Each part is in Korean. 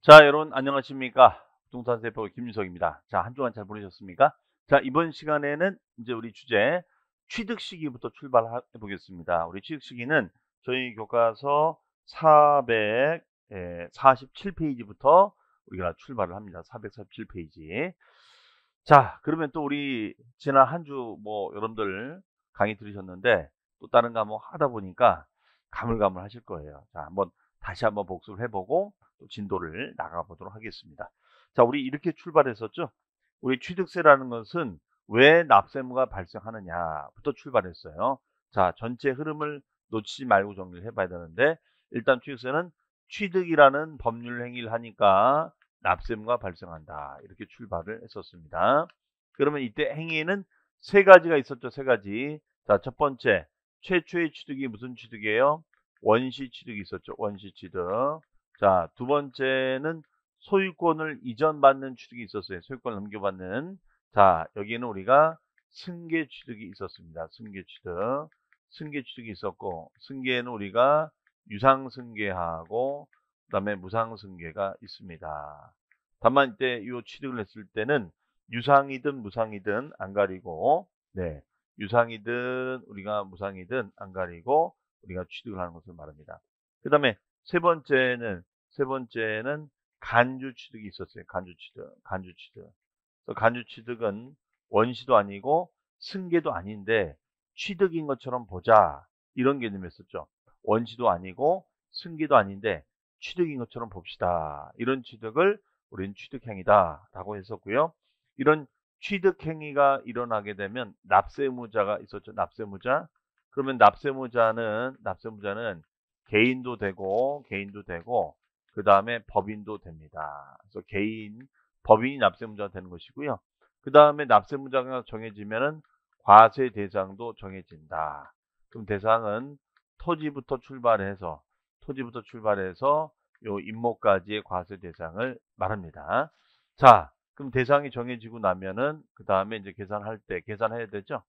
자, 여러분 안녕하십니까? 부동산 세포 김윤석입니다. 자, 한 주간 잘 보내셨습니까? 자, 이번 시간에는 이제 우리 주제 취득 시기부터 출발해 보겠습니다. 우리 취득 시기는 저희 교과서 447페이지부터 우리가 출발을 합니다. 447페이지. 자, 그러면 또 우리 지난 한 주 뭐 여러분들 강의 들으셨는데 또 다른 과목 하다 보니까 가물가물하실 거예요. 자, 다시 한번 복습을 해보고 또 진도를 나가보도록 하겠습니다. 자, 우리 이렇게 출발했었죠. 우리 취득세라는 것은 왜 납세무가 발생하느냐부터 출발했어요. 자, 전체 흐름을 놓치지 말고 정리를 해봐야 되는데, 일단 취득세는 취득이라는 법률 행위를 하니까 납세무가 발생한다. 이렇게 출발을 했었습니다. 그러면 이때 행위에는 세 가지가 있었죠. 세 가지. 자, 첫 번째, 최초의 취득이 무슨 취득이에요? 원시 취득이 있었죠. 원시 취득. 자, 두 번째는 소유권을 이전받는 취득이 있었어요. 소유권을 넘겨받는. 자, 여기는 우리가 승계 취득이 있었습니다. 승계 취득. 승계 취득이 있었고, 승계에는 우리가 유상 승계하고 그다음에 무상 승계가 있습니다. 다만 이때 이 취득을 했을 때는 유상이든 무상이든 안 가리고, 네, 유상이든 우리가 무상이든 안 가리고 우리가 취득을 하는 것을 말합니다. 그 다음에 세 번째는 간주 취득이 있었어요. 간주 취득, 간주 취득. 그래서 간주 취득은 원시도 아니고 승계도 아닌데 취득인 것처럼 보자, 이런 개념이었었죠. 원시도 아니고 승계도 아닌데 취득인 것처럼 봅시다. 이런 취득을 우리는 취득행위다라고 했었고요. 이런 취득행위가 일어나게 되면 납세무자가 있었죠. 납세무자. 그러면 납세무자는 개인도 되고 그 다음에 법인도 됩니다. 그래서 법인이 납세무자가 되는 것이고요. 그 다음에 납세무자가 정해지면은 과세 대상도 정해진다. 그럼 대상은 토지부터 출발해서 요 임목까지의 과세 대상을 말합니다. 자, 그럼 대상이 정해지고 나면은 그 다음에 이제 계산할 때 계산해야 되죠.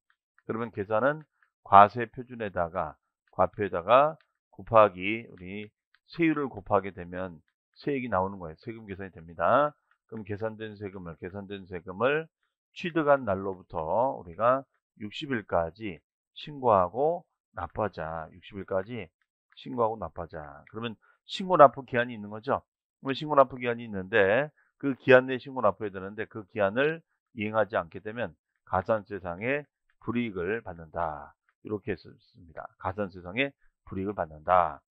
그러면 계산은 과세 표준에다가 과표에다가 곱하기 우리 세율을 곱하게 되면 세액이 나오는 거예요. 세금 계산이 됩니다. 그럼 계산된 세금을 취득한 날로부터 우리가 60일까지 신고하고 납부하자. 60일까지 신고하고 납부하자. 그러면 신고 납부 기한이 있는 거죠. 그러면 신고 납부 기한이 있는데 그 기한 내에 신고 납부해야 되는데 그 기한을 이행하지 않게 되면 가산세상의 불이익을 받는다. 이렇게 했습니다. 가산세상의 불이익을 받는다.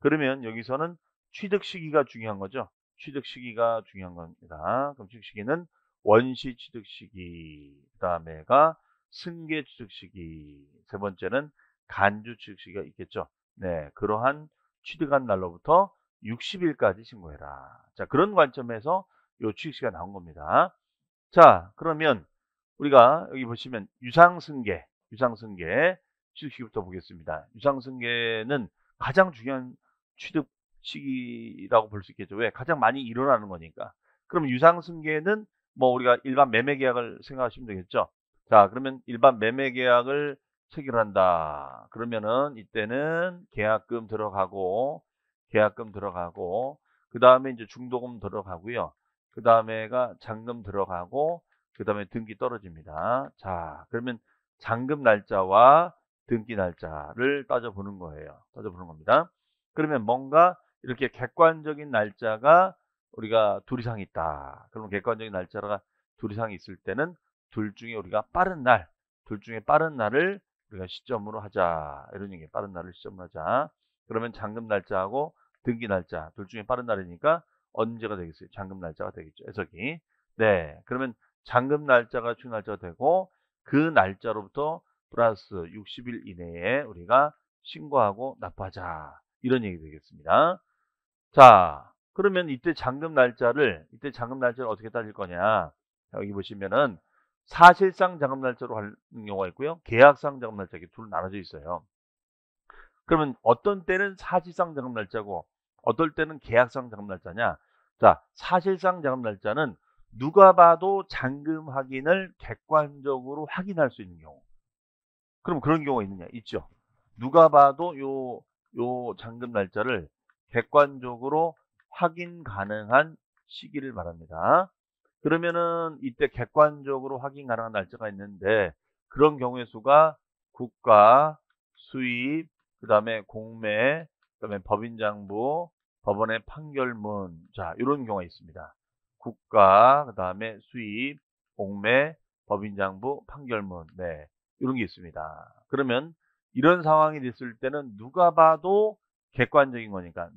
그러면 여기서는 취득 시기가 중요한 거죠. 취득 시기가 중요한 겁니다. 그럼 취득 시기는 원시 취득 시기, 그 다음에가 승계 취득 시기, 세 번째는 간주 취득 시기가 있겠죠. 네, 그러한 취득한 날로부터 60일까지 신고해라. 자, 그런 관점에서 요 취득 시기가 나온 겁니다. 자, 그러면 우리가 여기 보시면 유상승계 취득 시기부터 보겠습니다. 유상승계는 가장 중요한 취득 시기라고 볼 수 있겠죠. 왜? 가장 많이 일어나는 거니까. 그럼 유상승계는 뭐 우리가 일반 매매 계약을 생각하시면 되겠죠. 자, 그러면 일반 매매 계약을 체결한다. 그러면은 이때는 계약금 들어가고 그 다음에 이제 중도금 들어가고요. 그 다음에가 잔금 들어가고 그 다음에 등기 떨어집니다. 자, 그러면 잔금 날짜와 등기 날짜를 따져보는 거예요. 따져보는 겁니다. 그러면 뭔가 이렇게 객관적인 날짜가 우리가 둘 이상 있다. 그러면 객관적인 날짜가 둘 이상 있을 때는 둘 중에 빠른 날을 우리가 시점으로 하자. 이런 얘기, 빠른 날을 시점으로 하자. 그러면 잔금 날짜하고 등기 날짜 둘 중에 빠른 날이니까 언제가 되겠어요? 잔금 날짜가 되겠죠. 해석이. 네. 그러면 잔금 날짜가 충 날짜가 되고 그 날짜로부터 플러스 60일 이내에 우리가 신고하고 납부하자. 이런 얘기 되겠습니다. 자, 그러면 이때 잔금 날짜를 어떻게 따질 거냐? 여기 보시면은 사실상 잔금 날짜로 하는 경우가 있고요. 계약상 잔금 날짜, 이렇게 둘 나눠져 있어요. 그러면 어떤 때는 사실상 잔금 날짜고 어떨 때는 계약상 잔금 날짜냐? 자, 사실상 잔금 날짜는 누가 봐도 잔금 확인을 객관적으로 확인할 수 있는 경우. 그럼 그런 경우가 있느냐? 있죠. 누가 봐도 요 잔금 날짜를 객관적으로 확인 가능한 시기를 말합니다. 그러면은 이때 객관적으로 확인 가능한 날짜가 있는데 그런 경우의 수가 국가, 수입, 그다음에 공매, 그다음에 법인장부, 법원의 판결문. 자, 이런 경우가 있습니다. 국가, 그다음에 수입, 공매, 법인장부, 판결문. 네. 이런 게 있습니다. 그러면 이런 상황이 됐을 때는 누가 봐도 객관적인 거니까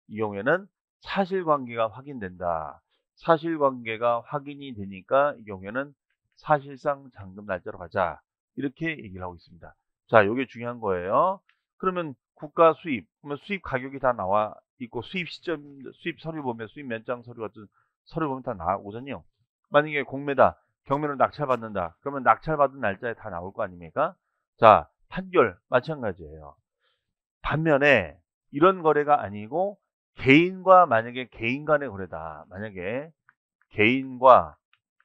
이 경우에는 사실관계가 확인된다. 사실관계가 확인이 되니까 이 경우에는 사실상 잔금 날짜로 가자. 이렇게 얘기를 하고 있습니다. 자, 이게 중요한 거예요. 그러면 국가 수입, 그러면 수입 가격이 다 나와 있고 수입 시점, 수입 서류 보면 수입 면장 서류 같은 서류 보면 다 나오거든요. 만약에 공매다, 경매로 낙찰받는다. 그러면 낙찰받은 날짜에 다 나올 거 아닙니까? 자, 판결 마찬가지예요. 반면에 이런 거래가 아니고 개인과 만약에 개인 간의 거래다. 만약에 개인과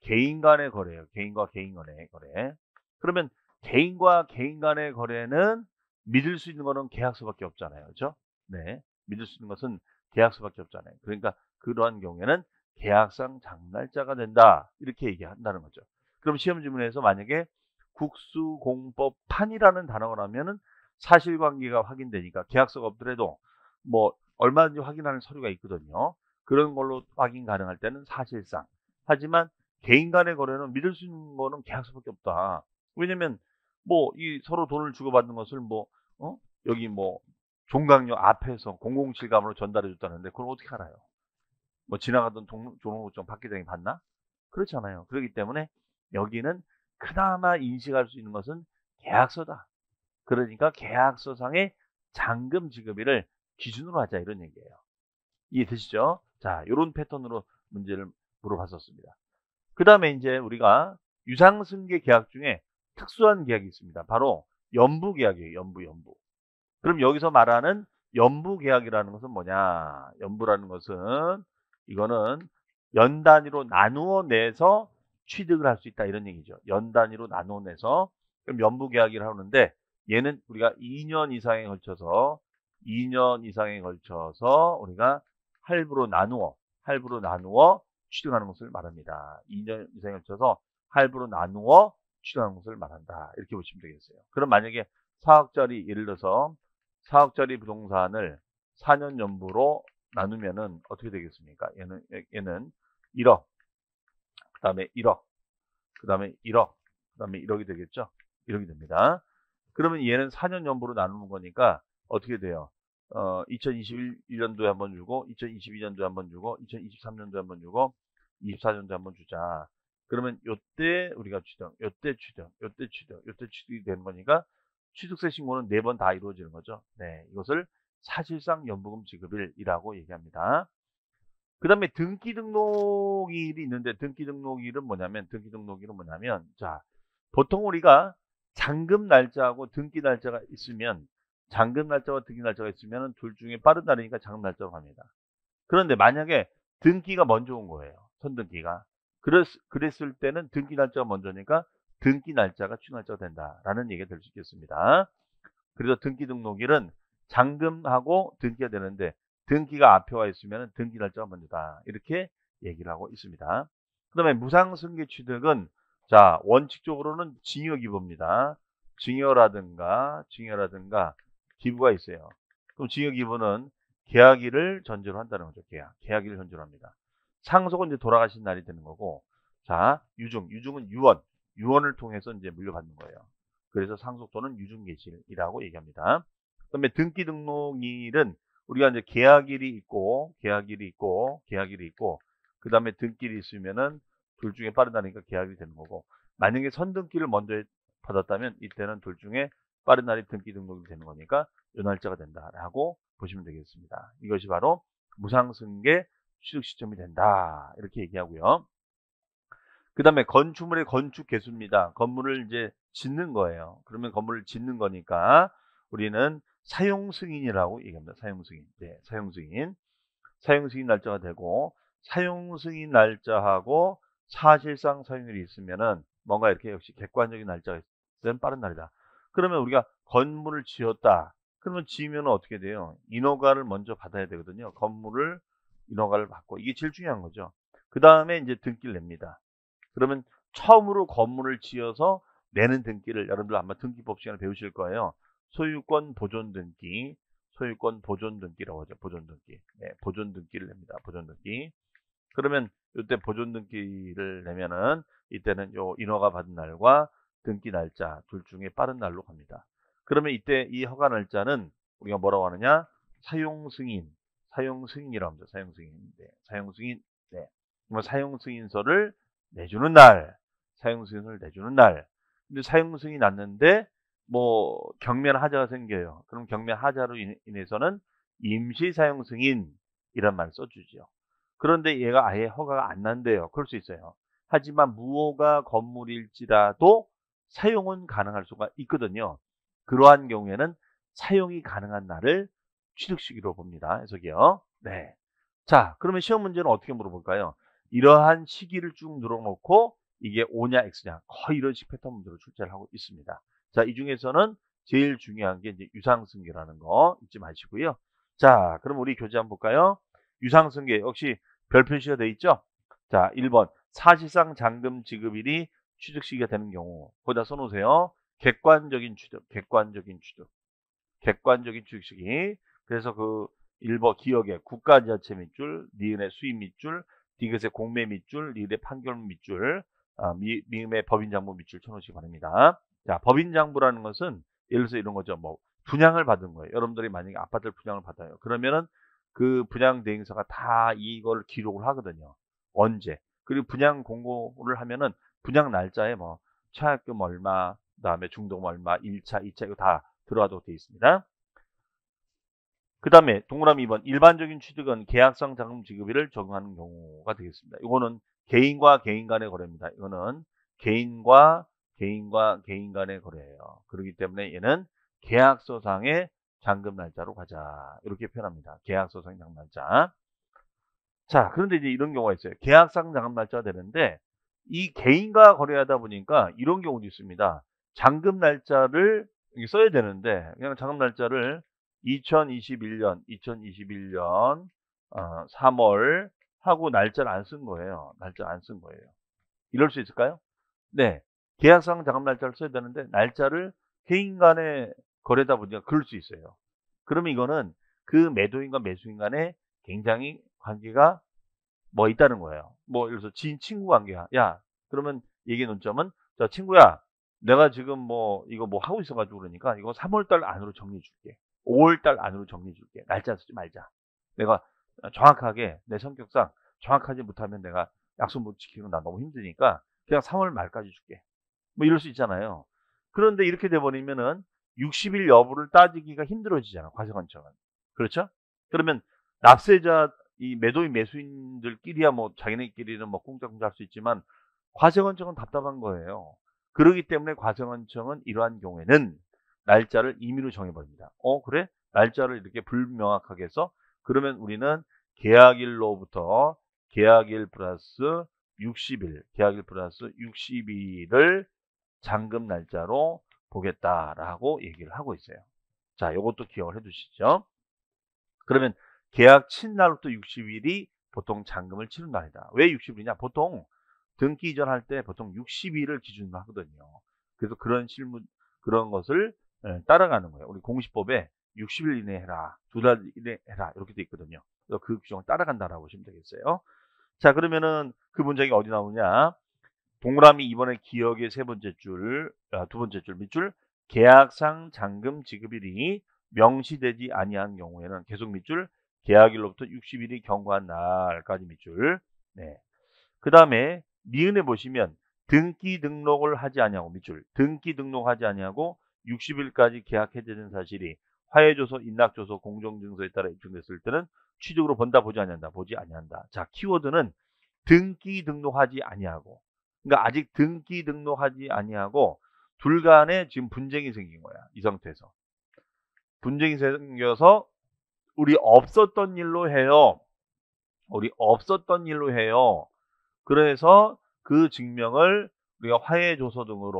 개인 간의 거래예요. 개인과 개인 간의 거래. 그러면 개인과 개인 간의 거래는 믿을 수 있는 거는 계약서밖에 없잖아요. 그렇죠? 네. 믿을 수 있는 것은 계약서밖에 없잖아요. 그러니까 그러한 경우에는 계약상 장날짜가 된다. 이렇게 얘기한다는 거죠. 그럼 시험 지문에서 만약에 국수공법판이라는 단어가 나면은 사실관계가 확인되니까 계약서가 없더라도 뭐 얼마든지 확인하는 서류가 있거든요. 그런 걸로 확인 가능할 때는 사실상. 하지만 개인 간의 거래는 믿을 수 있는 거는 계약서밖에 없다. 왜냐면 뭐 이 서로 돈을 주고받는 것을 뭐 여기 뭐 종강역 앞에서 007 감으로 전달해 줬다는데 그걸 어떻게 알아요? 뭐 지나가던 종로구청 박회장이 봤나? 그렇지 않아요. 그렇기 때문에 여기는 그나마 인식할 수 있는 것은 계약서다. 그러니까 계약서상의 잔금 지급일을 기준으로 하자 이런 얘기예요. 이해되시죠? 자, 요런 패턴으로 문제를 물어봤었습니다. 그 다음에 이제 우리가 유상승계 계약 중에 특수한 계약이 있습니다. 바로 연부 계약이에요. 연부. 그럼 여기서 말하는 연부 계약이라는 것은 뭐냐? 연부라는 것은 이거는 연 단위로 나누어 내서 취득을 할 수 있다 이런 얘기죠. 연 단위로 나누어 내서 그럼 연부 계약이라 하는데 얘는 우리가 2년 이상에 걸쳐서 우리가 할부로 나누어 취득하는 것을 말합니다. 2년 이상에 걸쳐서 할부로 나누어 취득하는 것을 말한다. 이렇게 보시면 되겠어요. 그럼 만약에 4억짜리 예를 들어서 4억짜리 부동산을 4년 연부로 나누면은 어떻게 되겠습니까? 얘는 1억, 그 다음에 1억, 그 다음에 1억, 그 다음에 1억이 되겠죠? 1억이 됩니다. 그러면 얘는 4년 연부로 나누는 거니까 어떻게 돼요? 2021년도에 한번 주고, 2022년도에 한번 주고, 2023년도에 한번 주고, 24년도에 한번 주자. 그러면 요때 우리가 요때 취득이 되는 거니까 취득세 신고는 4번 다 이루어지는 거죠. 네, 이것을 사실상 연부금 지급일이라고 얘기합니다. 그 다음에 등기 등록일이 있는데 등기 등록일은 뭐냐면 자, 보통 우리가 잔금 날짜하고 등기 날짜가 있으면 잔금 날짜와 등기 날짜가 있으면 둘 중에 빠른 날이니까 잔금 날짜로 갑니다. 그런데 만약에 등기가 먼저 온 거예요. 선등기가. 그랬을 때는 등기 날짜가 먼저니까 등기 날짜가 취득 날짜가 된다라는 얘기가 될 수 있겠습니다. 그래서 등기 등록일은 잔금하고 등기가 되는데 등기가 앞에 와 있으면 등기 날짜가 먼저다. 이렇게 얘기를 하고 있습니다. 그 다음에 무상승계 취득은 자, 원칙적으로는 증여기부입니다. 증여라든가 기부가 있어요. 그럼 증여기부는 계약일을 전제로 한다는 거죠. 계약일을 전제로 합니다. 상속은 이제 돌아가신 날이 되는 거고, 자, 유증은 유언을 통해서 이제 물려받는 거예요. 그래서 상속 또는 유증계실이라고 얘기합니다. 그다음에 등기 등록일은 우리가 이제 계약일이 있고, 그다음에 등기일이 있으면은 둘 중에 빠르다니까 계약이 되는 거고, 만약에 선등기를 먼저 받았다면 이때는 둘 중에 빠른 날이 등기 등록이 되는 거니까 요 날짜가 된다라고 보시면 되겠습니다. 이것이 바로 무상승계 취득 시점이 된다 이렇게 얘기하고요. 그 다음에 건축물의 건축 개수입니다. 건물을 이제 짓는 거예요. 그러면 건물을 짓는 거니까 우리는 사용 승인이라고 얘기합니다. 사용 승인. 네, 사용 승인. 사용 승인 날짜가 되고 사용 승인 날짜하고 사실상 사용일이 있으면은 뭔가 이렇게 역시 객관적인 날짜가 있으면 빠른 날이다. 그러면 우리가 건물을 지었다. 그러면 지으면 어떻게 돼요? 인허가를 먼저 받아야 되거든요. 건물을 인허가를 받고 이게 제일 중요한 거죠. 그 다음에 이제 등기를 냅니다. 그러면 처음으로 건물을 지어서 내는 등기를 여러분들 아마 등기법 시간에 배우실 거예요. 소유권 보존 등기, 소유권 보존 등기라고 하죠. 보존 등기. 네, 보존 등기를 냅니다. 보존 등기. 그러면 이때 보존 등기를 내면은 이때는 요 인허가 받은 날과 등기 날짜 둘 중에 빠른 날로 갑니다. 그러면 이때 이 허가 날짜는 우리가 뭐라고 하느냐? 사용 승인, 사용 승인이라고 합니다. 사용 승인. 네, 사용 승인. 네. 그러면 사용 승인서를 내주는 날, 사용 승인을 내주는 날. 근데 사용 승인이 났는데 뭐 경면 하자가 생겨요. 그럼 경면 하자로 인해서는 임시 사용 승인이란 말을 써주죠. 그런데 얘가 아예 허가가 안 난대요. 그럴 수 있어요. 하지만 무허가 건물일지라도 사용은 가능할 수가 있거든요. 그러한 경우에는 사용이 가능한 날을 취득시기로 봅니다. 해석이요. 네. 자, 그러면 시험 문제는 어떻게 물어볼까요? 이러한 시기를 쭉 늘어놓고 이게 O냐 X냐 거의 이런 식 패턴 문제로 출제를 하고 있습니다. 자, 이 중에서는 제일 중요한 게 이제 유상승계라는 거 잊지 마시고요. 자, 그럼 우리 교재 한번 볼까요? 유상승계 역시 별 표시가 돼 있죠? 자, 1번 사실상 잔금 지급일이 취득 시기가 되는 경우 거기다 써놓으세요. 객관적인 취득, 객관적인 취득, 객관적인 취득 시기. 그래서 그 1번 기억에 국가지자체 밑줄, 니은의 수입 밑줄, 디귿의 공매 밑줄, 리을의 판결 밑줄, 미음의 법인장부 밑줄 쳐놓으시기 바랍니다. 자, 법인장부라는 것은 예를 들어서 이런 거죠. 뭐 분양을 받은 거예요. 여러분들이 만약에 아파트를 분양을 받아요. 그러면은 그 분양 대행사가 다 이걸 기록을 하거든요. 언제? 그리고 분양 공고를 하면은 분양 날짜에 뭐 차액금 얼마, 그다음에 중도금 얼마, 1차, 2차 이거 다 들어가도록 되어 있습니다. 그 다음에 동그라미 2번 일반적인 취득은 계약상 자금 지급일을 적용하는 경우가 되겠습니다. 이거는 개인과 개인 간의 거래입니다. 이거는 개인과 개인 간의 거래예요. 그렇기 때문에 얘는 계약서상의 잔금 날짜로 가자. 이렇게 표현합니다. 계약서상의 잔금 날짜. 자, 그런데 이제 이런 경우가 있어요. 계약상 잔금 날짜가 되는데 이 개인과 거래하다 보니까 이런 경우도 있습니다. 잔금 날짜를 써야 되는데 그냥 잔금 날짜를 2021년 3월 하고 날짜를 안 쓴 거예요. 날짜를 안 쓴 거예요. 이럴 수 있을까요? 네. 계약상 잔금 날짜를 써야 되는데 날짜를 개인 간의 거래다 보니까 그럴 수 있어요. 그러면 이거는 그 매도인과 매수인 간에 굉장히 관계가 뭐 있다는 거예요. 뭐 예를 들어서 지인 친구 관계야. 야, 그러면 얘기의 논점은 자, 친구야. 내가 지금 뭐 이거 뭐 하고 있어 가지고 그러니까 이거 3월 달 안으로 정리해 줄게. 5월 달 안으로 정리해 줄게. 날짜 쓰지 말자. 내가 정확하게 내 성격상 정확하지 못하면 내가 약속 못 지키고 나 너무 힘드니까 그냥 3월 말까지 줄게. 뭐 이럴 수 있잖아요. 그런데 이렇게 돼 버리면은 60일 여부를 따지기가 힘들어지잖아. 과세관청은. 그렇죠? 그러면 납세자 이 매도인 매수인들끼리야 뭐 자기네끼리는 뭐 꿍짝꿍짝 할 수 있지만 과세관청은 답답한 거예요. 그렇기 때문에 과세관청은 이러한 경우에는 날짜를 임의로 정해버립니다. 그래? 날짜를 이렇게 불명확하게 해서 그러면 우리는 계약일로부터 계약일 플러스 60일, 계약일 플러스 60일을 잔금 날짜로 보겠다라고 얘기를 하고 있어요. 자, 이것도 기억을 해두시죠. 그러면 계약 친날로부터 60일이 보통 잔금을 치른 날이다. 왜 60일이냐? 보통 등기 이전할 때 보통 60일을 기준으로 하거든요. 그래서 그런 것을 따라가는 거예요. 우리 공시법에 60일 이내 해라, 2달 이내 해라 이렇게 돼 있거든요. 그래서 그 규정을 따라간다라고 보시면 되겠어요. 자, 그러면은 그 문장이 어디 나오냐? 동그라미 2번의 기억의 세 번째 줄, 두 번째 줄 밑줄 계약상 잔금 지급일이 명시되지 아니한 경우에는 계속 밑줄 계약일로부터 60일이 경과한 날까지 밑줄. 네. 그 다음에 니은에 보시면 등기 등록을 하지 아니하고 밑줄 등기 등록하지 아니하고 60일까지 계약 해제된 사실이 화해조서, 인락조서, 공정증서에 따라 입증됐을 때는 취득으로 본다, 보지 아니한다, 보지 아니한다. 자, 키워드는 등기 등록하지 아니하고. 그러니까 아직 등기 등록하지 아니하고 둘 간에 지금 분쟁이 생긴 거야. 이 상태에서. 분쟁이 생겨서 우리 없었던 일로 해요. 우리 없었던 일로 해요. 그래서 그 증명을 우리가 화해조서 등을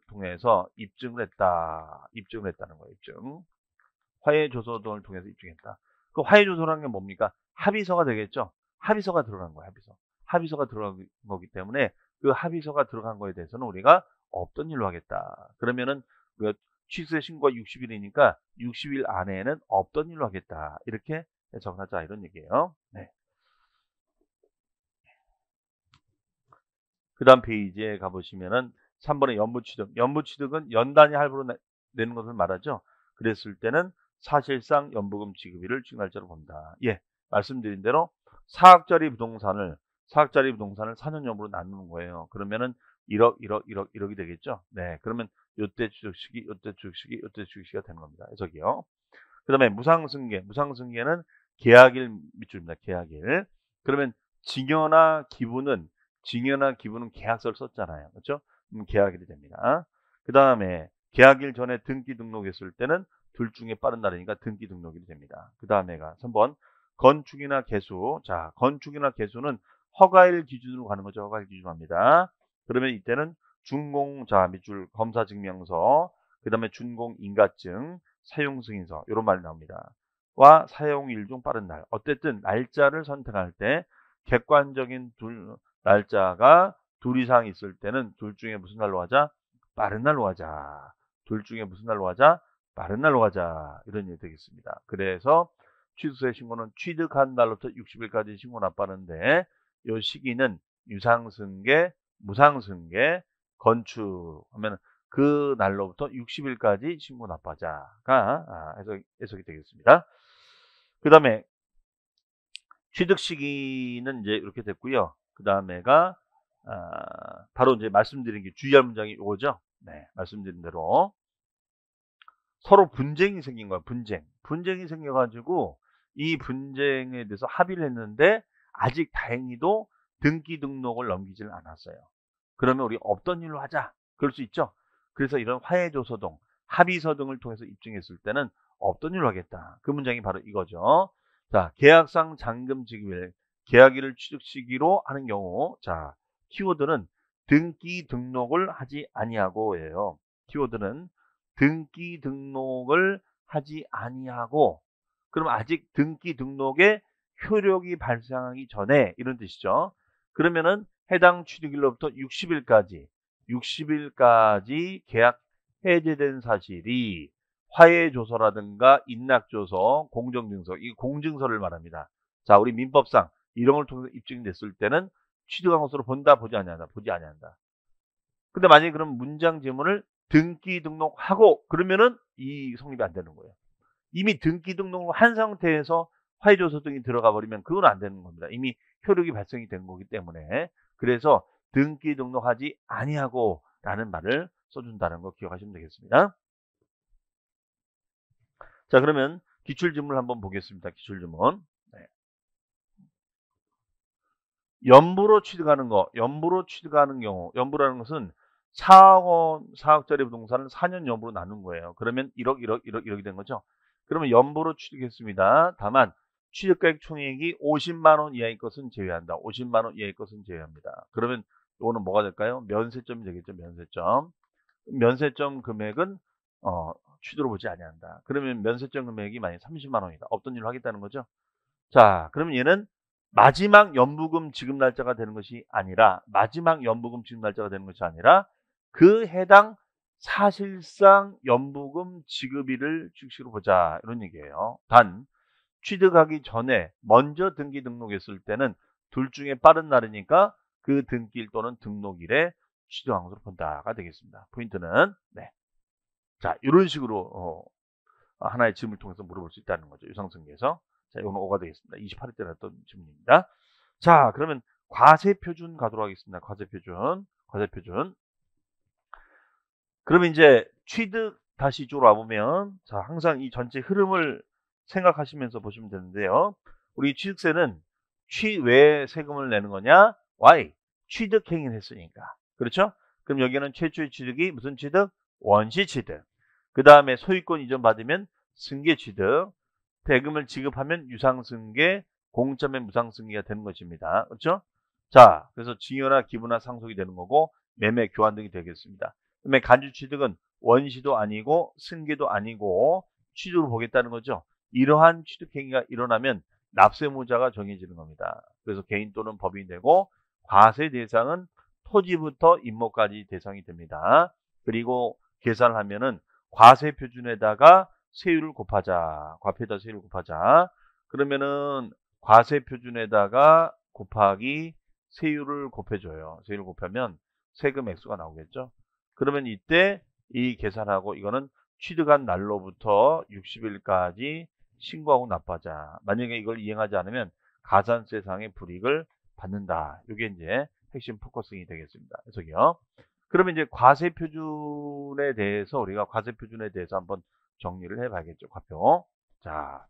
통해서 입증을 했다. 입증을 했다는 거예요. 입증. 화해조서 등을 통해서 입증했다. 그 화해조서라는 게 뭡니까? 합의서가 되겠죠. 합의서가 들어간 거예요. 합의서가 들어간 거기 때문에 그 합의서가 들어간 거에 대해서는 우리가 없던 일로 하겠다. 그러면은 취득세 신고가 60일이니까 60일 안에는 없던 일로 하겠다. 이렇게 해석하자 이런 얘기예요. 네. 그 다음 페이지에 가보시면은 3번의 연부취득. 연부취득은 연단위 할부로 내는 것을 말하죠. 그랬을 때는 사실상 연부금 지급일을 취득날짜로 본다. 예, 말씀드린 대로 4억짜리 부동산을 4년 연부로 나누는 거예요. 그러면은 1억이 되겠죠. 네, 그러면 요때 취득시기, 요때 취득시기, 요때 취득시기가 되는 겁니다. 해석이요. 그 다음에 무상승계. 무상승계는 계약일 밑줄입니다. 계약일. 그러면 증여나 기부는 계약서를 썼잖아요. 그렇죠? 계약일이 됩니다. 그 다음에 계약일 전에 등기 등록했을 때는 둘 중에 빠른 날이니까 등기 등록일이 됩니다. 그 다음에가 3번 건축이나 개수. 자, 건축이나 개수는 허가일 기준으로 가는 거죠. 허가일 기준으로 합니다. 그러면 이때는 준공자 밑줄 검사증명서, 그 다음에 준공인가증, 사용승인서 이런 말이 나옵니다. 와 사용일 중 빠른 날. 어쨌든 날짜를 선택할 때 객관적인 날짜가 둘 이상 있을 때는 둘 중에 무슨 날로 하자? 빠른 날로 하자. 둘 중에 무슨 날로 하자? 빠른 날로 하자. 이런 얘기 되겠습니다. 그래서 취득세 신고는 취득한 날로부터 60일까지 신고 납부하는데 이 시기는 유상승계, 무상승계, 건축 하면 그 날로부터 60일까지 신고 납부하자가 해석이 되겠습니다. 그 다음에 취득 시기는 이제 이렇게 됐고요. 그 다음에가 바로 이제 말씀드린 게 주의할 문장이 이거죠. 네, 말씀드린 대로 서로 분쟁이 생긴 거야. 분쟁이 생겨가지고 이 분쟁에 대해서 합의를 했는데 아직 다행히도 등기 등록을 넘기질 않았어요. 그러면 우리 없던 일로 하자. 그럴 수 있죠. 그래서 이런 화해조서 등 합의서 등을 통해서 입증했을 때는 없던 일로 하겠다. 그 문장이 바로 이거죠. 자, 계약상 잔금 지급일, 계약일을 취득 시기로 하는 경우, 자, 키워드는 등기 등록을 하지 아니하고예요. 키워드는 등기 등록을 하지 아니하고, 그럼 아직 등기 등록의 효력이 발생하기 전에 이런 뜻이죠. 그러면은 해당 취득일로부터 60일까지 계약 해제된 사실이 화해조서라든가 인락조서, 공정증서, 이 공증서를 말합니다. 자, 우리 민법상 이런 걸 통해서 입증됐을 때는 취득한 것으로 본다, 보지 아니한다, 보지 아니한다. 근데 만약에 그럼 문장 제문을 등기 등록하고 그러면은 이 성립이 안 되는 거예요. 이미 등기 등록을 한 상태에서 화해조서 등이 들어가 버리면 그건 안 되는 겁니다. 이미 효력이 발생이 된 거기 때문에. 그래서 등기 등록하지 아니하고 라는 말을 써준다는 거 기억하시면 되겠습니다. 자, 그러면 기출지문을 한번 보겠습니다. 기출지문. 네. 연부로 취득하는 거, 연부로 취득하는 경우, 연부라는 것은 4억 원, 4억짜리 부동산을 4년 연부로 나눈 거예요. 그러면 1억이 된 거죠. 그러면 연부로 취득했습니다. 다만 취득가액 총액이 50만 원 이하의 것은 제외한다. 50만 원 이하의 것은 제외합니다. 그러면 이거는 뭐가 될까요? 면세점이 되겠죠. 면세점. 면세점 금액은 취득으로 보지 아니한다. 그러면 면세점 금액이 만약 30만 원이다. 없던 일로 하겠다는 거죠. 자, 그러면 얘는 마지막 연부금 지급 날짜가 되는 것이 아니라 그 해당 사실상 연부금 지급일을 취득시로 보자 이런 얘기예요. 단 취득하기 전에 먼저 등기 등록했을 때는 둘 중에 빠른 날이니까 그 등기일 또는 등록일에 취득한 것으로 본다가 되겠습니다. 포인트는 네. 자, 이런 식으로 하나의 질문을 통해서 물어볼 수 있다는 거죠. 유상승계에서. 자, 이거는 5가 되겠습니다. 28회 때 나왔던 질문입니다. 자, 그러면 과세표준 가도록 하겠습니다. 과세표준. 그러면 이제 취득 다시 이쪽으로 와보면, 자, 항상 이 전체 흐름을 생각하시면서 보시면 되는데요. 우리 취득세는 왜 세금을 내는 거냐? Why? 취득 행위를 했으니까. 그렇죠? 그럼 여기는 최초의 취득이 무슨 취득? 원시 취득. 그 다음에 소유권 이전 받으면 승계 취득. 대금을 지급하면 유상승계, 공짜면 무상승계가 되는 것입니다. 그렇죠? 자, 그래서 증여나 기부나 상속이 되는 거고 매매, 교환 등이 되겠습니다. 그다음에 간주 취득은 원시도 아니고 승계도 아니고 취득으로 보겠다는 거죠. 이러한 취득행위가 일어나면 납세무자가 정해지는 겁니다. 그래서 개인 또는 법인이 되고 과세 대상은 토지부터 임목까지 대상이 됩니다. 그리고 계산을 하면은 과세 표준에다가 세율을 곱하자. 과표에다 세율을 곱하자. 그러면은 과세 표준에다가 곱하기 세율을 곱해줘요. 세율을 곱하면 세금 액수가 나오겠죠. 그러면 이때 이 계산하고 이거는 취득한 날로부터 60일까지 신고하고 납부하자. 만약에 이걸 이행하지 않으면 가산세상의 불이익을 받는다. 이게 이제 핵심 포커싱이 되겠습니다. 해석이요. 그러면 이제 과세 표준에 대해서 우리가 과세 표준에 대해서 한번 정리를 해봐야겠죠. 과표. 자,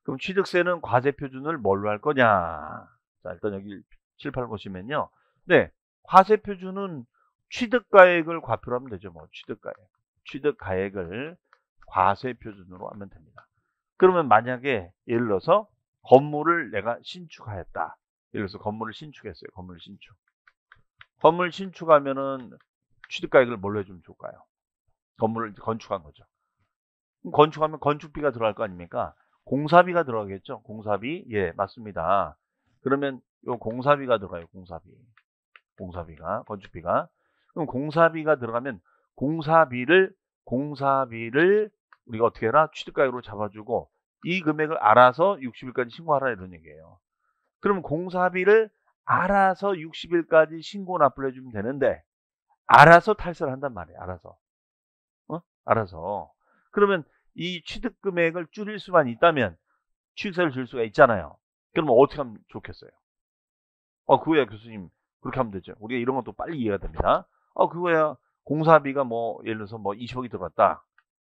그럼 취득세는 과세 표준을 뭘로 할 거냐? 자, 일단 여기 7, 8 보시면요. 네, 과세 표준은 취득가액을 과표로 하면 되죠. 뭐 취득가액. 취득가액을 과세 표준으로 하면 됩니다. 그러면 만약에 예를 들어서 건물을 내가 신축하였다. 예를 들어서 건물을 신축했어요. 건물 신축. 건물 신축하면은 취득가액을 뭘로 해주면 좋을까요? 건물을 건축한 거죠. 건축하면 건축비가 들어갈 거 아닙니까? 공사비가 들어가겠죠. 공사비. 예, 맞습니다. 그러면 요 공사비가 들어가요. 공사비가 건축비가. 그럼 공사비가 들어가면 공사비를 우리가 어떻게 해라? 취득가액으로 잡아주고 이 금액을 알아서 60일까지 신고하라 이런 얘기예요. 그럼 공사비를 알아서 60일까지 신고 납부를 해주면 되는데 알아서 탈세를 한단 말이에요. 알아서. 그러면 이 취득 금액을 줄일 수만 있다면 취득세를 줄 수가 있잖아요. 그러면 어떻게 하면 좋겠어요? 그거야 교수님. 그렇게 하면 되죠. 우리가 이런 것도 빨리 이해가 됩니다. 그거야 공사비가 뭐 예를 들어서 뭐 20억이 들어갔다.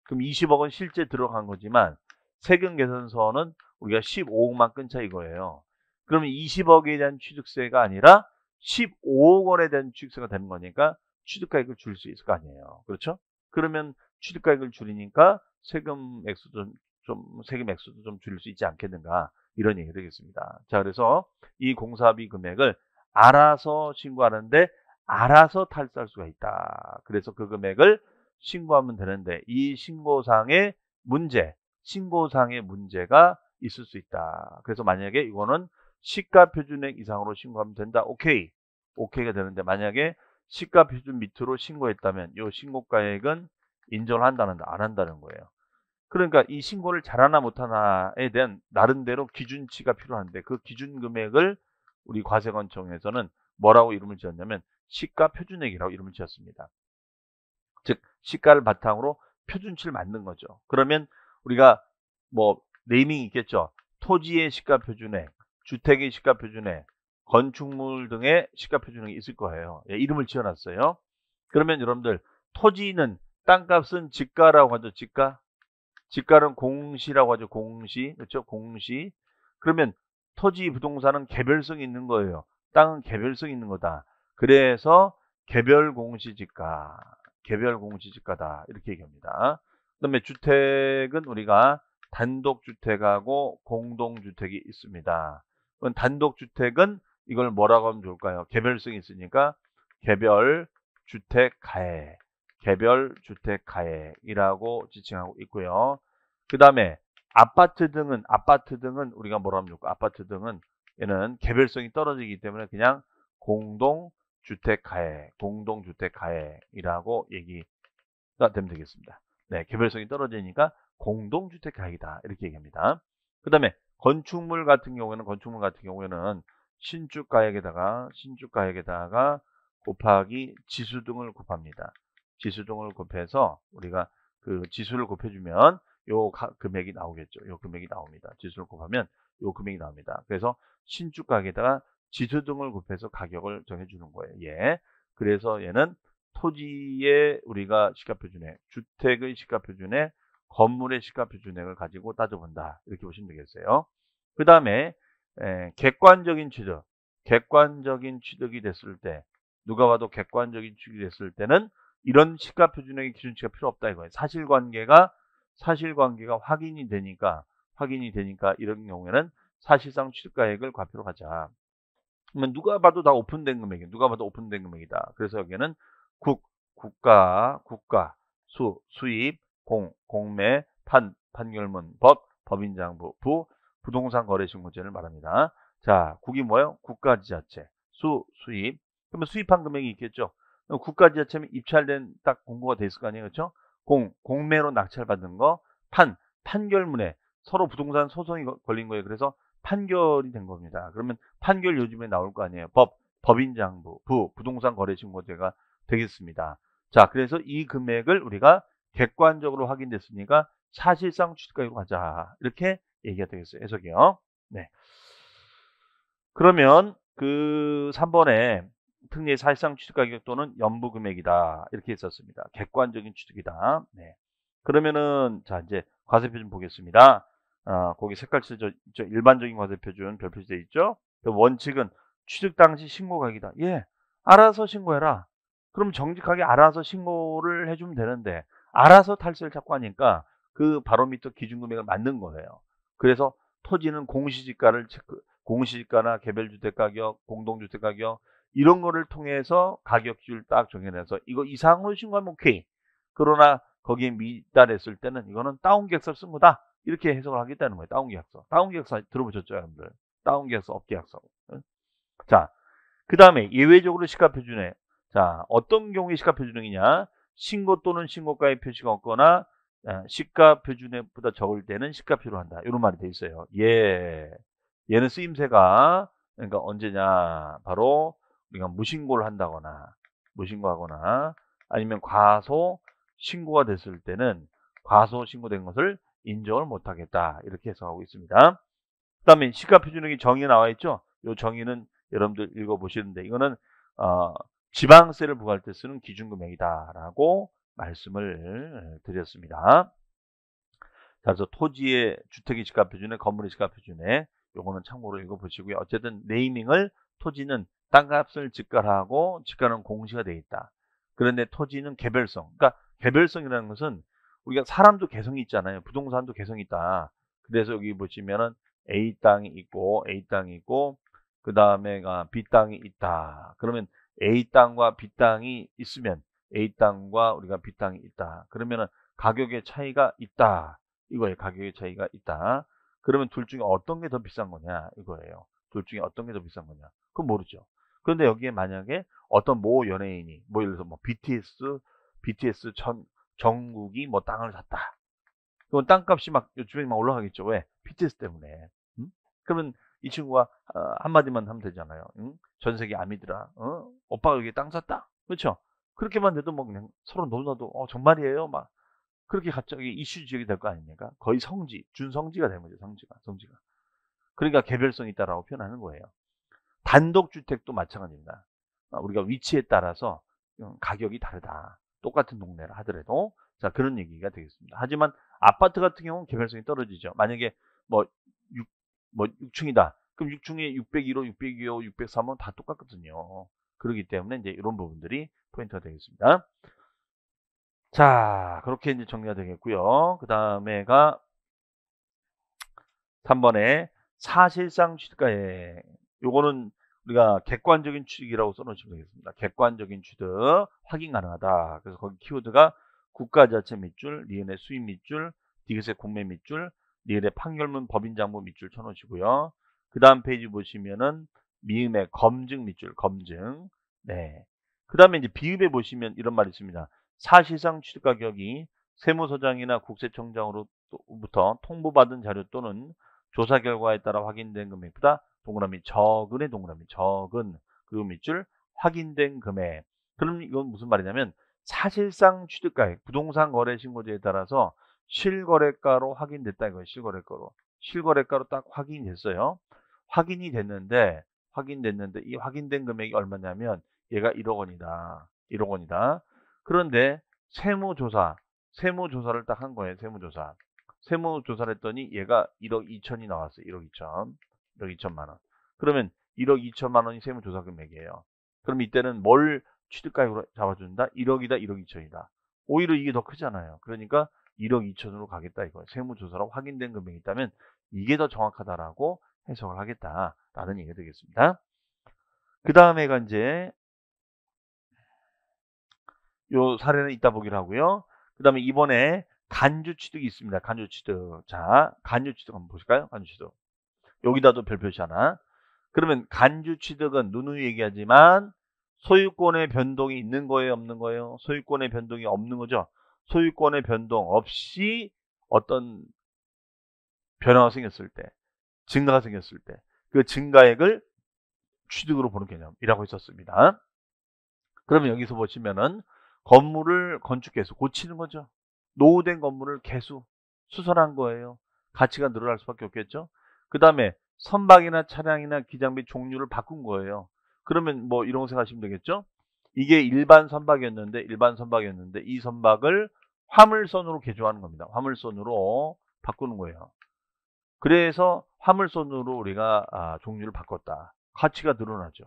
그럼 20억은 실제 들어간 거지만 세금 계산서는 우리가 15억만 끊자 이거예요. 그러면 20억에 대한 취득세가 아니라 15억 원에 대한 취득세가 되는 거니까 취득가액을 줄 수 있을 거 아니에요. 그렇죠? 그러면 취득가액을 줄이니까 세금 액수도 좀 줄일 수 있지 않겠는가 이런 얘기가 되겠습니다. 자, 그래서 이 공사비 금액을 알아서 신고하는데 알아서 탈세할 수가 있다. 그래서 그 금액을 신고하면 되는데 이 신고상의 문제가 있을 수 있다. 그래서 만약에 이거는 시가표준액 이상으로 신고하면 된다. 오케이가 되는데 만약에 시가표준 밑으로 신고했다면 이 신고가액은 인정을 한다는 안 한다는 거예요. 그러니까 이 신고를 잘하나 못하나에 대한 나름대로 기준치가 필요한데 그 기준 금액을 우리 과세관청에서는 뭐라고 이름을 지었냐면 시가표준액이라고 이름을 지었습니다. 즉 시가를 바탕으로 표준치를 만든 거죠. 그러면 우리가 뭐 네이밍이 있겠죠. 토지의 시가표준액, 주택의 시가표준액, 건축물 등의 시가표준액이 있을 거예요. 예, 이름을 지어놨어요. 그러면 여러분들 토지는 땅값은 지가라고 하죠. 지가는 공시라고 하죠. 공시. 그렇죠? 공시. 그러면 토지 부동산은 개별성이 있는 거예요. 땅은 개별성이 있는 거다. 그래서 개별 공시지가다. 이렇게 얘기합니다. 그다음에 주택은 우리가 단독주택하고 공동주택이 있습니다. 그럼 단독주택은 이걸 뭐라고 하면 좋을까요? 개별성이 있으니까 개별주택가액이라고 지칭하고 있고요. 그 다음에 아파트 등은 우리가 뭐라 하면 좋을까? 아파트 등은 얘는 개별성이 떨어지기 때문에 그냥 공동주택가액이라고 얘기가 되면 되겠습니다. 네, 개별성이 떨어지니까 공동주택가액이다 이렇게 얘기합니다. 그 다음에 건축물 같은 경우에는 신축가액에다가 곱하기 지수등을 곱합니다. 지수등을 곱해서 우리가 그 지수를 곱해주면 요 금액이 나오겠죠. 요 금액이 나옵니다. 지수를 곱하면 요 금액이 나옵니다. 그래서 신축가액에다가 지수등을 곱해서 가격을 정해주는 거예요. 예. 그래서 얘는 토지의 우리가 시가표준액, 주택의 시가표준액, 건물의 시가표준액을 가지고 따져본다. 이렇게 보시면 되겠어요. 그 다음에 객관적인 취득이 됐을 때 누가 봐도 객관적인 취득이 됐을 때는 이런 시가표준액의 기준치가 필요 없다 이거예요. 사실관계가 확인이 되니까 이런 경우에는 사실상 취득가액을 과표로 하자. 그러면 누가 봐도 다 오픈된 금액이다. 그래서 여기는 국가, 수입, 공매, 판결문, 법, 법인장부, 부동산 거래신고제를 말합니다. 자, 국이 뭐예요? 국가지자체, 수입. 그러면 수입한 금액이 있겠죠. 국가지자체면 입찰된 딱 공고가 돼 있을 거 아니에요, 그렇죠? 공매로 낙찰받은 거, 판결문에 서로 부동산 소송이 걸린 거예요. 그래서 판결이 된 겁니다. 그러면 판결 요즘에 나올 거 아니에요. 법인장부, 부동산 거래신고제가 되겠습니다. 자, 그래서 이 금액을 우리가 객관적으로 확인됐으니까 사실상 취득가격으로 가자. 이렇게 얘기가 되겠어요. 해석이요. 네. 그러면 그 3번에 특례의 사실상 취득가격 또는 연부금액이다. 이렇게 했었습니다. 객관적인 취득이다. 네. 그러면은 자 이제 과세표준 보겠습니다. 거기 색깔치 일반적인 과세표준 별표시 되어 있죠. 그 원칙은 취득 당시 신고가격이다. 예, 알아서 신고해라. 그럼 정직하게 알아서 신고를 해주면 되는데 알아서 탈세를 자꾸 하니까 그 바로미터 기준금액을 만든 거예요. 그래서 토지는 공시지가나 개별주택가격, 공동주택가격 이런 거를 통해서 가격줄 딱 정해내서 이거 이상으로 신고하면 오케이. 그러나 거기에 미달했을 때는 이거는 다운계약서 쓴 거다. 이렇게 해석을 하겠다는 거예요. 다운계약서. 다운계약서 들어보셨죠, 여러분들? 다운계약서, 업계약서. 자, 그 다음에 예외적으로 시가표준에 자 어떤 경우에 시가표준액이냐? 신고 또는 신고가의 표시가 없거나 시가표준액보다 적을 때는 시가표로 한다. 이런 말이 돼 있어요. 얘는 쓰임새가 그러니까 언제냐? 바로 우리가 무신고를 한다거나 무신고하거나 아니면 과소 신고가 됐을 때는 과소 신고된 것을 인정을 못하겠다. 이렇게 해석하고 있습니다. 그 다음에 시가표준액이 정의가 나와 있죠. 이 정의는 여러분들 읽어보시는데 이거는 지방세를 부과할 때 쓰는 기준금액이다라고 말씀을 드렸습니다. 그래서 토지의 주택의 시가표준액, 건물의 시가표준액 요거는 참고로 읽어보시고요. 어쨌든 네이밍을 토지는 땅값을 직가하고 직가는 공시가 되어 있다. 그런데 토지는 개별성. 그러니까 개별성이라는 것은 우리가 사람도 개성이 있잖아요. 부동산도 개성이 있다. 그래서 여기 보시면은 A 땅이 있고 그 다음에가 B 땅이 있다. 그러면 A 땅과 B 땅이 있으면 A 땅과 우리가 B 땅이 있다. 그러면은 가격의 차이가 있다. 이거예요. 가격의 차이가 있다. 그러면 둘 중에 어떤 게 더 비싼 거냐 이거예요. 둘 중에 어떤 게 더 비싼 거냐. 그건 모르죠. 그런데 여기에 만약에 어떤 모 연예인이 뭐 예를 들어서 뭐 BTS 정국이 뭐 땅을 샀다. 그건 땅값이 막 요즘에 막 올라가겠죠. 왜? BTS 때문에. 그러면 이 친구가 한마디만 하면 되잖아요. 전 세계 아미들아, 오빠가 여기 땅 샀다. 그렇죠? 그렇게만 돼도 뭐 그냥 서로 너도나도 정말이에요. 막 그렇게 갑자기 이슈 지역이 될 거 아닙니까? 거의 준성지가 되는 거죠. 성지가. 그러니까 개별성이 있다라고 표현하는 거예요. 단독주택도 마찬가지입니다. 우리가 위치에 따라서 가격이 다르다. 똑같은 동네라 하더라도 자 그런 얘기가 되겠습니다. 하지만 아파트 같은 경우는 개별성이 떨어지죠. 만약에 뭐 6층이다. 그럼 6층에 601호, 602호, 603호 다 똑같거든요. 그렇기 때문에 이제 이런 부분들이 포인트가 되겠습니다. 자, 그렇게 이제 정리가 되겠고요. 그 다음에가 3번에 사실상 취득가액. 요거는 우리가 객관적인 취득이라고 써놓으시면 되겠습니다. 객관적인 취득, 확인 가능하다. 그래서 거기 키워드가 국가자체 밑줄, 리은의 수입 밑줄, 디귿의 공매 밑줄, 리을의 판결문 법인장부 밑줄 쳐놓으시고요. 그 다음 페이지 보시면은 미음의 검증 밑줄, 검증. 네. 그 다음에 이제 비읍에 보시면 이런 말이 있습니다. 사실상 취득가격이 세무서장이나 국세청장으로부터 통보받은 자료 또는 조사 결과에 따라 확인된 금액보다 동그라미 적은의 동그라미 적은 그리고 밑줄 확인된 금액. 그럼 이건 무슨 말이냐면 사실상 취득가액 부동산 거래 신고제에 따라서 실거래가로 확인됐다 이거예요. 실거래가로 딱 확인이 됐어요. 확인이 됐는데 이 확인된 금액이 얼마냐면 얘가 1억 원이다. 1억 원이다. 그런데 세무조사를 딱 한 거예요. 세무조사를 했더니 얘가 1억 2천이 나왔어요. 1억 2천만 원. 그러면 1억 2천만 원이 세무조사 금액이에요. 그럼 이때는 뭘 취득가액으로 잡아준다? 1억이다, 1억 2천이다. 오히려 이게 더 크잖아요. 그러니까 1억 2천으로 가겠다 이거예요. 세무조사로 확인된 금액이 있다면 이게 더 정확하다라고 해석을 하겠다라는 얘기가 되겠습니다. 그 다음에가 이제 요 사례는 이따 보기로 하고요. 그 다음에 이번에 간주취득이 있습니다. 간주취득. 자, 간주취득 한번 보실까요? 간주취득. 여기다도 별 표시 하나. 그러면 간주취득은 누누이 얘기하지만 소유권의 변동이 있는 거예요, 없는 거예요? 소유권의 변동이 없는 거죠. 소유권의 변동 없이 어떤 변화가 생겼을 때, 증가가 생겼을 때, 그 증가액을 취득으로 보는 개념이라고 했었습니다. 그러면 여기서 보시면은 건물을 건축개수 고치는 거죠. 노후된 건물을 개수 수선한 거예요. 가치가 늘어날 수밖에 없겠죠. 그 다음에 선박이나 차량이나 기장비 종류를 바꾼 거예요. 그러면 뭐 이런 거 생각하시면 되겠죠. 이게 일반 선박이었는데 이 선박을 화물선으로 개조하는 겁니다. 화물선으로 바꾸는 거예요. 그래서 화물선으로 우리가 종류를 바꿨다. 가치가 늘어나죠.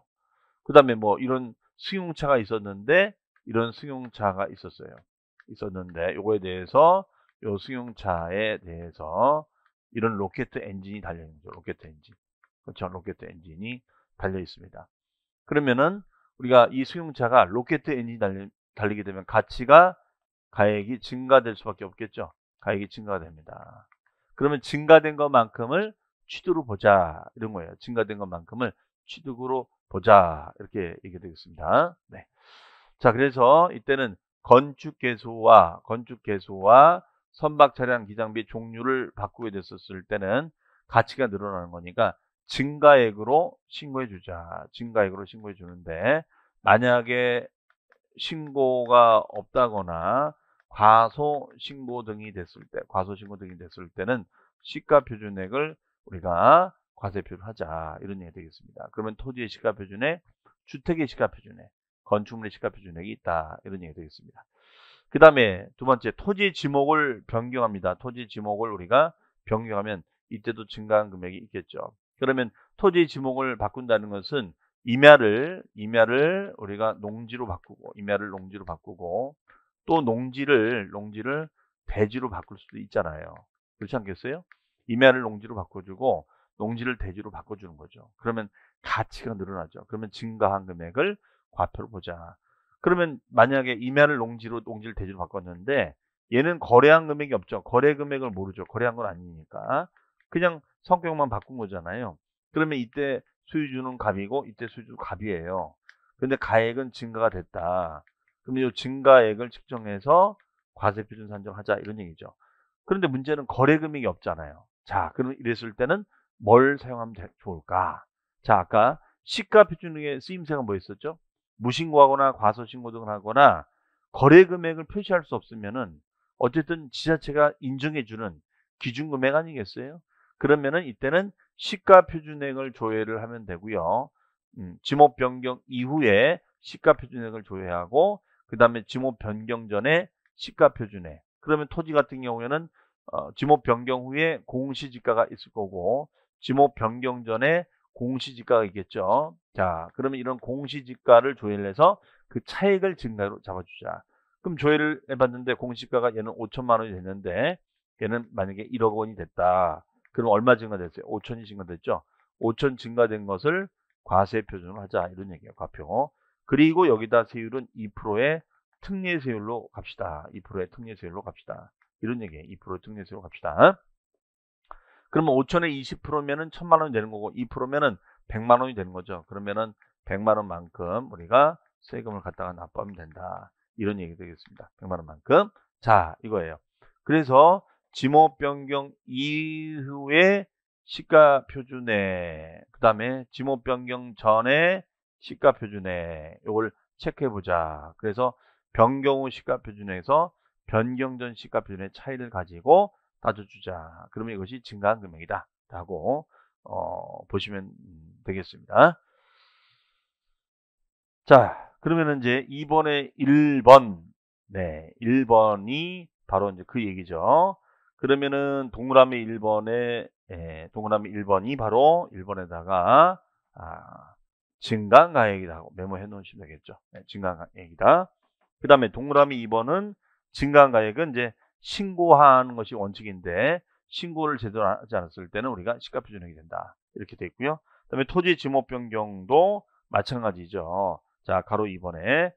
그 다음에 뭐 이런 승용차가 있었는데 이런 승용차가 있었는데 요거에 대해서 요 승용차에 대해서 이런 로켓 엔진이 달려 있는 거죠. 로켓 엔진. 그렇죠. 로켓 엔진이 달려 있습니다. 그러면은 우리가 이 승용차가 로켓 엔진이 달리게 되면 가액이 증가될 수밖에 없겠죠. 가액이 증가가 됩니다. 그러면 증가된 것만큼을 취득으로 보자 이런 거예요. 증가된 것만큼을 취득으로 보자 이렇게 얘기 되겠습니다. 네. 자, 그래서 이때는 건축개수와 선박 차량 기장비 종류를 바꾸게 됐었을 때는 가치가 늘어나는 거니까 증가액으로 신고해 주자. 증가액으로 신고해 주는데 만약에 신고가 없다거나 과소 신고 등이 됐을 때는 시가 표준액을 우리가 과세 표를 하자 이런 얘기 되겠습니다. 그러면 토지의 시가 표준액, 주택의 시가 표준액, 건축물의 시가 표준액이 있다 이런 얘기 되겠습니다. 그 다음에 두 번째 토지 지목을 변경합니다. 토지 지목을 우리가 변경하면 이때도 증가한 금액이 있겠죠. 그러면 토지 지목을 바꾼다는 것은 임야를 우리가 농지로 바꾸고 또 농지를 대지로 바꿀 수도 있잖아요. 그렇지 않겠어요? 임야를 농지로 바꿔주고 농지를 대지로 바꿔주는 거죠. 그러면 가치가 늘어나죠. 그러면 증가한 금액을 과표로 보자. 그러면 만약에 임야를 농지를 대지로 바꿨는데 얘는 거래한 금액이 없죠. 거래 금액을 모르죠. 거래한 건 아니니까. 그냥 성격만 바꾼 거잖아요. 그러면 이때 수유주는 갑이고 이때 수유주는 갑이에요. 근데 가액은 증가가 됐다. 그러면 이 증가액을 측정해서 과세표준 산정하자 이런 얘기죠. 그런데 문제는 거래 금액이 없잖아요. 자, 그럼 이랬을 때는 뭘 사용하면 좋을까? 자, 아까 시가표준의 쓰임새가 뭐였었죠? 무신고하거나 과소신고 등을 하거나 거래 금액을 표시할 수 없으면은 어쨌든 지자체가 인정해주는 기준금액 아니겠어요? 그러면은 이때는 시가표준액을 조회를 하면 되고요. 지목 변경 이후에 시가표준액을 조회하고 그 다음에 지목 변경 전에 시가표준액. 그러면 토지 같은 경우에는 지목 변경 후에 공시지가가 있을 거고 지목 변경 전에 공시지가가 있겠죠. 자, 그러면 이런 공시지가를 조회를 해서 그 차액을 증가로 잡아주자. 그럼 조회를 해봤는데 공시지가가 얘는 5천만 원이 됐는데 얘는 만약에 1억 원이 됐다. 그럼 얼마 증가됐어요? 5천이 증가됐죠. 5천 증가된 것을 과세 표준으로 하자 이런 얘기예요. 과표. 그리고 여기다 세율은 2%의 특례세율로 갑시다. 2%의 특례세율로 갑시다. 이런 얘기예요. 2%의 특례세율로 갑시다. 그러면 5천에 20%면은 1,000만 원이 되는 거고 2%면은 100만 원이 되는 거죠. 그러면은 100만 원만큼 우리가 세금을 갖다가 납부하면 된다. 이런 얘기 되겠습니다. 100만 원만큼. 자, 이거예요. 그래서 지목 변경 이후에 시가 표준액, 그 다음에 지목 변경 전에 시가 표준액, 이걸 체크해 보자. 그래서 변경 후 시가 표준액에서 변경 전 시가 표준의 차이를 가지고 따져주자. 그러면 이것이 증가한 금액이다. 라고 보시면 되겠습니다. 자, 그러면 이제 2번에 1번. 네, 1번이 바로 이제 그 얘기죠. 그러면은 동그라미 1번에 동그라미 1번이 바로 1번에다가 증가가액이라고 메모해 놓으시면 되겠죠. 네, 증가가액이다. 그 다음에 동그라미 2번은 증가가액은 이제 신고하는 것이 원칙인데 신고를 제대로 하지 않았을 때는 우리가 시가표준액이 된다. 이렇게 돼 있고요. 그 다음에 토지 지목 변경도 마찬가지죠. 자, 가로 2번에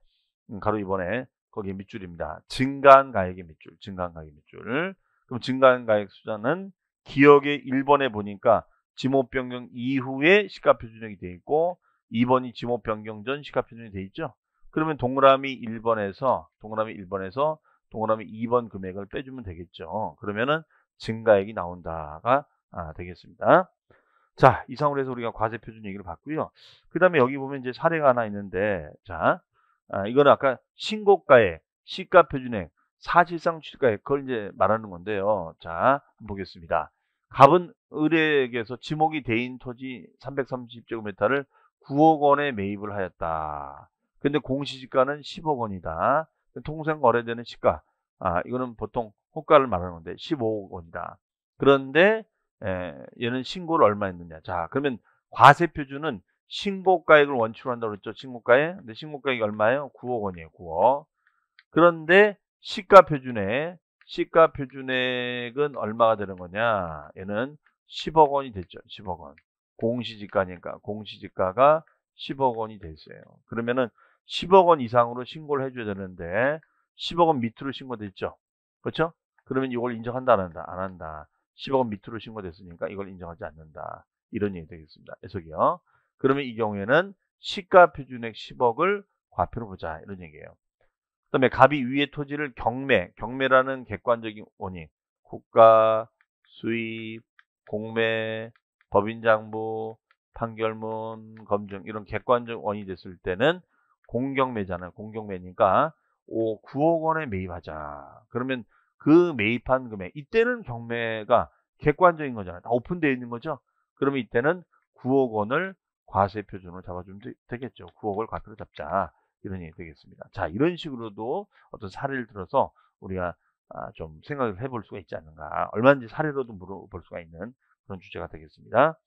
거기에 밑줄입니다. 증가한 가액의 밑줄, 증가한 가액의 밑줄. 그럼 증가한 가액 숫자는 기억의 1번에 보니까 지목 변경 이후에 시가 표준액이 돼 있고 2번이 지목 변경 전 시가 표준이 돼 있죠. 그러면 동그라미 1번에서 동그라미 2번 금액을 빼주면 되겠죠. 그러면은 증가액이 나온다가 되겠습니다. 자, 이상으로 해서 우리가 과세 표준 얘기를 봤고요. 그 다음에 여기 보면 이제 사례가 하나 있는데, 자, 이거는 아까 신고가액, 시가 표준액, 사실상 취득가액, 그걸 이제 말하는 건데요. 자, 한번 보겠습니다. 갑은 을에게서 지목이 대인 토지 330제곱미터를 9억 원에 매입을 하였다. 근데 공시지가는 10억 원이다. 통상 거래되는 시가, 이거는 보통 호가를 말하는 건데 15억 원이다. 그런데 얘는 신고를 얼마 했느냐. 자, 그러면 과세 표준은 신고가액을 원칙으로 한다고 그랬죠. 신고가액. 근데 신고가액이 얼마예요? 9억 원이에요. 9억. 그런데 시가 표준액은 얼마가 되는 거냐? 얘는 10억 원이 됐죠. 10억 원. 공시지가니까 공시지가가 10억 원이 됐어요. 그러면은 10억 원 이상으로 신고를 해줘야 되는데 10억 원 밑으로 신고됐죠. 그렇죠? 그러면 이걸 인정한다 안 한다? 안 한다. 10억 원 밑으로 신고됐으니까 이걸 인정하지 않는다. 이런 얘기 되겠습니다. 해석이요. 그러면 이 경우에는 시가 표준액 10억을 과표로 보자. 이런 얘기예요. 그 다음에 갑이 위의 토지를 경매라는 객관적인 원인, 국가, 수입, 공매, 법인장부, 판결문, 검증 이런 객관적 원인이 됐을 때는 공경매잖아요. 공경매니까 9억 원에 매입하자. 그러면 그 매입한 금액, 이때는 경매가 객관적인 거잖아요. 다 오픈되어 있는 거죠. 그러면 이때는 9억 원을 과세 표준으로 잡아주면 되겠죠. 9억을 과표로 잡자. 이런 얘기 되겠습니다. 자, 이런 식으로도 어떤 사례를 들어서 우리가 좀 생각을 해볼 수가 있지 않는가. 얼마든지 사례로도 물어볼 수가 있는 그런 주제가 되겠습니다.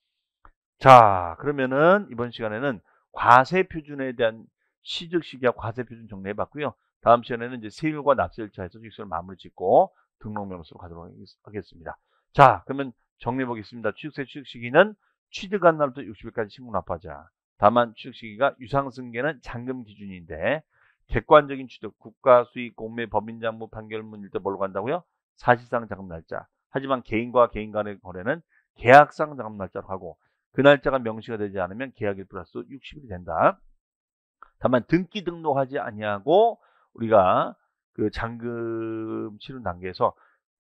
자, 그러면은 이번 시간에는 과세 표준에 대한 시즉 시기와 과세 표준 정리해 봤고요. 다음 시간에는 이제 세율과 납세일차에서 취득세를 마무리 짓고 등록명부로 가도록 하겠습니다. 자, 그러면 정리해 보겠습니다. 취득세 취득 시기는 취득한 날부터 60일까지 신고 납부하자. 다만 취득 시기가 유상승계는 잔금 기준인데 객관적인 취득, 국가, 수익, 공매, 법인장부, 판결문일 때 뭘로 간다고요? 사실상 잔금 날짜. 하지만 개인과 개인 간의 거래는 계약상 잔금 날짜로 하고 그 날짜가 명시가 되지 않으면 계약일 플러스 60일이 된다. 다만 등기 등록하지 아니하고 우리가 그 잔금 치른 단계에서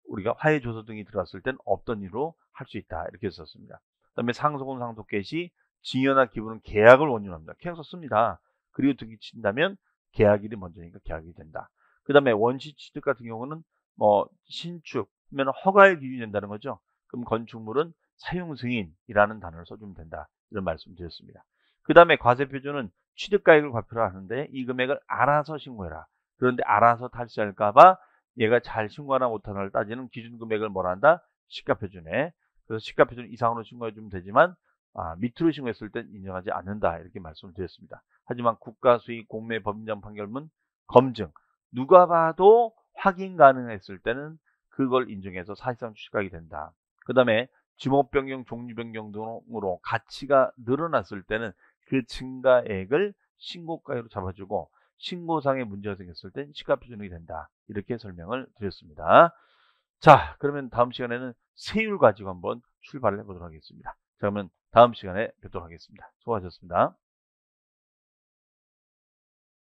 우리가 화해 조서 등이 들어왔을 땐 없던 일로 할 수 있다. 이렇게 썼습니다. 그다음에 상속은 상속 개시, 증여나 기부는 계약을 원인으로 합니다. 계약서 씁니다. 그리고 등기 친다면 계약일이 먼저니까 계약이 된다. 그다음에 원시 취득 같은 경우는 뭐 신축하면 허가일 기준이 된다는 거죠. 그럼 건축물은 사용 승인이라는 단어를 써주면 된다. 이런 말씀 드렸습니다. 그 다음에 과세 표준은 취득가액을 과표를 하는데 이 금액을 알아서 신고해라. 그런데 알아서 탈세할까봐 얘가 잘 신고하나 못하나를 따지는 기준금액을 뭐라 한다? 시가표준에. 그래서 시가표준 이상으로 신고해주면 되지만 밑으로 신고했을 땐 인정하지 않는다. 이렇게 말씀을 드렸습니다. 하지만 국가, 수익, 공매, 법인장, 판결문, 검증 누가 봐도 확인 가능했을 때는 그걸 인정해서 사실상 취득하게 된다. 그 다음에 지목 변경, 종류 변경 등으로 가치가 늘어났을 때는 그 증가액을 신고가액으로 잡아주고 신고상에 문제가 생겼을 땐 시가표준이 된다. 이렇게 설명을 드렸습니다. 자, 그러면 다음 시간에는 세율 가지고 한번 출발을 해보도록 하겠습니다. 자, 그러면 다음 시간에 뵙도록 하겠습니다. 수고하셨습니다.